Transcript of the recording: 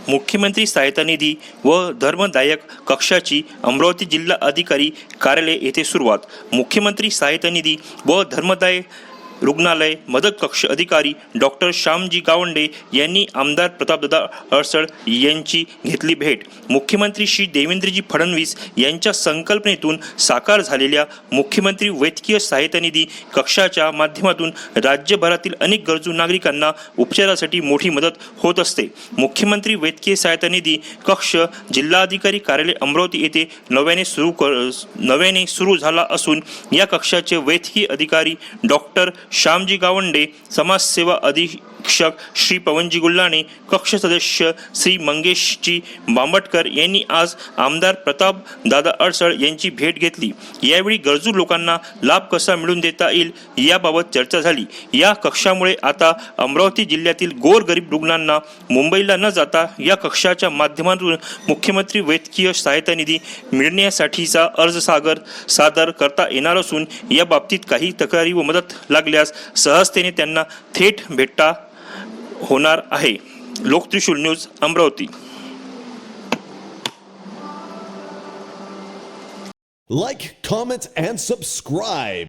मुख्यमंत्री सहायता निधी व धर्मदायक कक्षाची अमरावती जिल्हा अधिकारी कार्यालय येथे सुरुवात। मुख्यमंत्री सहायता निधी व धर्मदाय रुग्णालय मदत कक्ष अधिकारी डॉक्टर श्यामजी गावंडे यांनी आमदार प्रतापदादा अडसळ यांची घेतली भेट। मुख्यमंत्री श्री देवेंद्रजी फडणवीस यांच्या संकल्पनेतून साकार झालेल्या मुख्यमंत्री वैद्यकीय सहायता निधी कक्षाच्या माध्यमातून राज्यभरातील अनेक गरजू नागरिकांना उपचारासाठी मोठी मदत होत असते। मुख्यमंत्री वैद्यकीय सहायता निधी कक्ष जिल्हाधिकारी कार्यालय अमरावती येथे नव्याने सुरू झाला असून या कक्षाचे वैद्यकीय अधिकारी डॉक्टर श्यामजी गावंडे, समाजसेवा अधीक्षक श्री पवनजी गुल्लाने, कक्ष सदस्य श्री मंगेशजी बांबटकर यांनी आज आमदार प्रताप दादा अडसळ यांची भेट घेतली। यावेळी गरजू लोकांना लाभ कसा मिळवून देता येईल याबाबत चर्चा झाली। या कक्षामुळे आता अमरावती जिल्ह्यातील गोरगरीब रुग्णांना मुंबईला न जाता या कक्षाच्या माध्यमातून मुख्यमंत्री वैद्यकीय सहायता निधी मिळण्यासाठीचा अर्ज सादर करता येणार असून या बाबतीत काही तक्रारी व मदत लागल्यास सहजतेने त्यांना थेट भेटता होणार आहे। Loktrishul news Amravati. Like, comment, and subscribe.